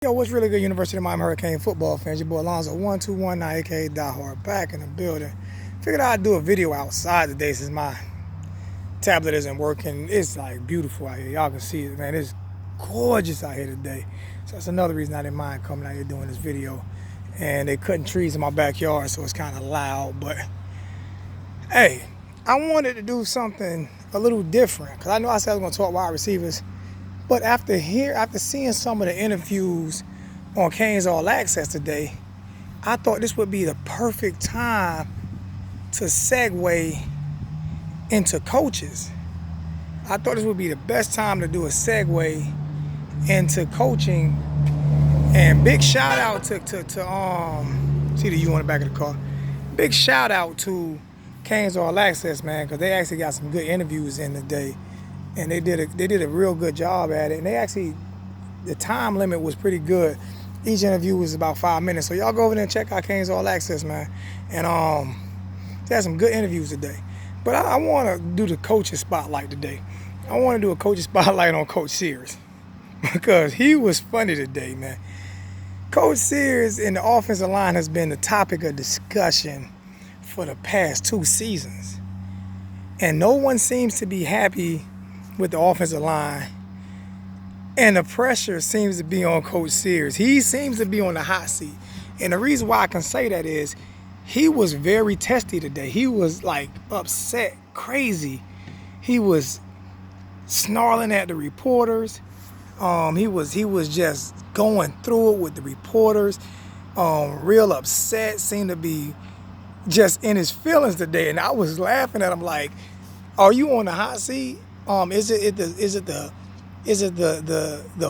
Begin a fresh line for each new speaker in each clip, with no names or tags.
Yo, what's really good, University of Miami Hurricane football fans? Your boy Alonzo 1219, aka Die Hard, back in the building. Figured I'd do a video outside today since my tablet isn't working. It's like beautiful out here. Y'all can see it, man. It's gorgeous out here today. So that's another reason I didn't mind coming out here doing this video. And they cutting trees in my backyard, so it's kind of loud. But hey, I wanted to do something a little different because I know I said I was going to talk wide receivers. But after seeing some of the interviews on Canes All Access today, I thought this would be the perfect time to segue into coaches. I thought this would be the best time to do a segue into coaching. And big shout out to see the U on the back of the car. Big shout out to Canes All Access, man, because they actually got some good interviews in today. And they did a real good job at it. And the time limit was pretty good. Each interview was about 5 minutes. So y'all go over there and check out Canes All Access, man. And they had some good interviews today. But I want to do the coaching spotlight today. I want to do a coaching spotlight on Coach Searles because he was funny today, man. Coach Searles in the offensive line has been the topic of discussion for the past 2 seasons. And no one seems to be happy with the offensive line, and the pressure seems to be on Coach Searles. He seems to be on the hot seat, and the reason why I can say that is he was very testy today. He was like upset, crazy. He was snarling at the reporters. He was just going through it with the reporters. Real upset, seemed to be just in his feelings today, and I was laughing at him like, "Are you on the hot seat? Is it the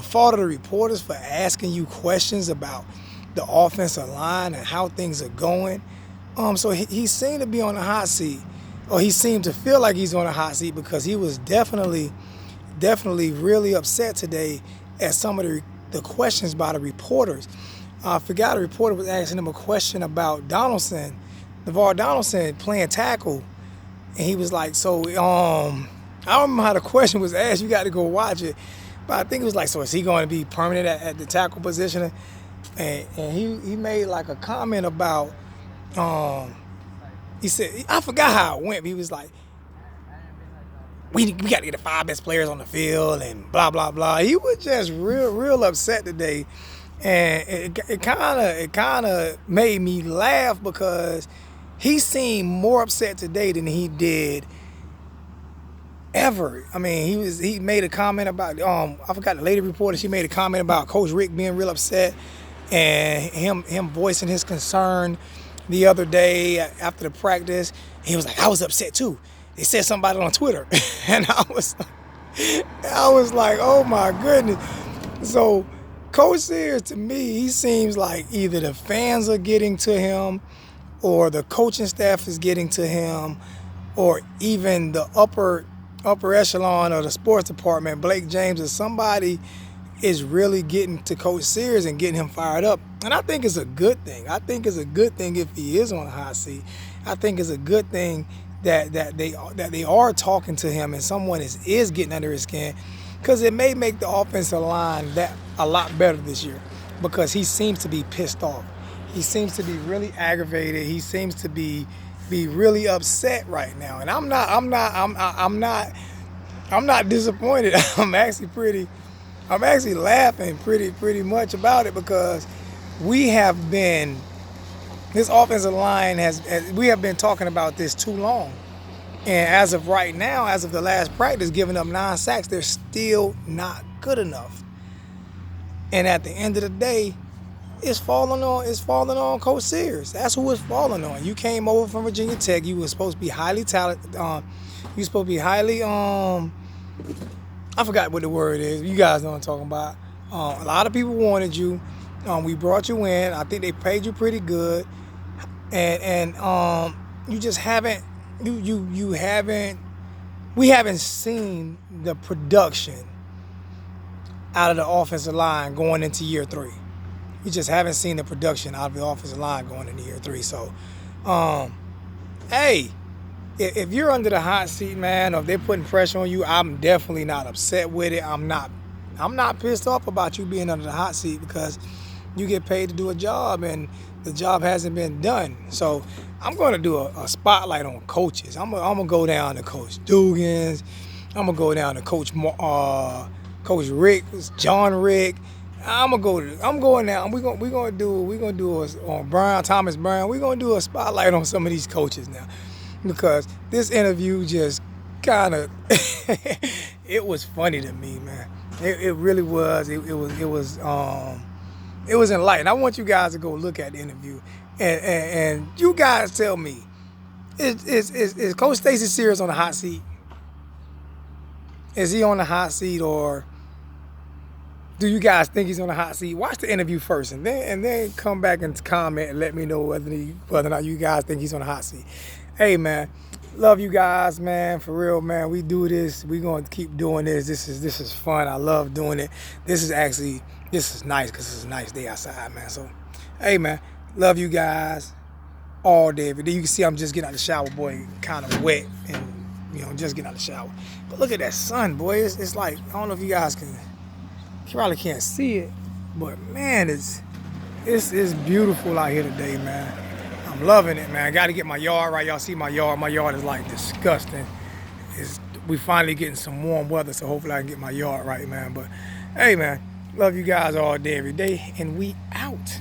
fault of the reporters for asking you questions about the offensive line and how things are going?" So he seemed to be on the hot seat, or he seemed to feel like he's on the hot seat because he was definitely really upset today at some of the questions by the reporters. I forgot a reporter was asking him a question about Navar Donaldson playing tackle, and he was like, "So I don't remember how the question was asked. You got to go watch it. But I think it was like, so is he going to be permanent at the tackle position?" And he made like a comment about, he said, I forgot how it went, but he was like, we got to get the 5 best players on the field and blah, blah, blah. He was just real upset today. And it kind of made me laugh because he seemed more upset today than he did ever. I mean, he made a comment about I forgot the lady reporter. She made a comment about Coach Rick being real upset and him voicing his concern the other day after the practice. He was like, "I was upset too. They said something about it on Twitter," and I was like, "Oh my goodness!" So Coach Searles, to me, he seems like either the fans are getting to him, or the coaching staff is getting to him, or even the upper echelon of the sports department, Blake James or somebody, is really getting to Coach Searles and getting him fired up. And I think it's a good thing. I think it's a good thing if he is on the hot seat. I think it's a good thing that they are talking to him and someone is getting under his skin, because it may make the offensive line that a lot better this year, because he seems to be pissed off. He seems to be really aggravated. He seems to be really upset right now, and I'm not disappointed. I'm actually laughing pretty much about it, because this offensive line we have been talking about this too long, and as of right now, as of the last practice, giving up 9 sacks, they're still not good enough. And at the end of the day, it's falling on Coach Searles. That's who it's falling on. You came over from Virginia Tech. You were supposed to be highly talented. You were supposed to be highly I forgot what the word is. You guys know what I'm talking about. A lot of people wanted you. We brought you in. I think they paid you pretty good, and you just haven't. We haven't seen the production out of the offensive line going into year 3. We just haven't seen the production out of the offensive line going into year 3. So, hey, if you're under the hot seat, man, or if they're putting pressure on you, I'm definitely not upset with it. I'm not I'm not pissed off about you being under the hot seat because you get paid to do a job and the job hasn't been done. So I'm going to do a spotlight on coaches. I'm gonna go down to Coach Dugans. I'm gonna go down to Coach Rick, John Rick. I'm going down. We're gonna do on Thomas Brown. We're gonna do a spotlight on some of these coaches now, because this interview just kind of it was funny to me, man. It really was. It was enlightening. I want you guys to go look at the interview, and you guys tell me, is Coach Stacy Searles on the hot seat? Is he on the hot seat, or do you guys think he's on the hot seat? Watch the interview first, and then come back and comment and let me know whether or not you guys think he's on the hot seat. Hey, man, love you guys, man. For real, man. We do this. We're gonna keep doing this. This is fun. I love doing it. This is nice because it's a nice day outside, man. So, hey, man, love you guys all day, every day. You can see I'm just getting out of the shower, boy, kind of wet, and just getting out of the shower. But look at that sun, boy. It's like, I don't know if you guys can. You probably can't see it, but man, it's beautiful out here today, man. I'm loving it, man. I got to get my yard right. Y'all see my yard? My yard is like disgusting. We finally getting some warm weather, so hopefully I can get my yard right, man. But hey, man, love you guys all day, every day, and we out.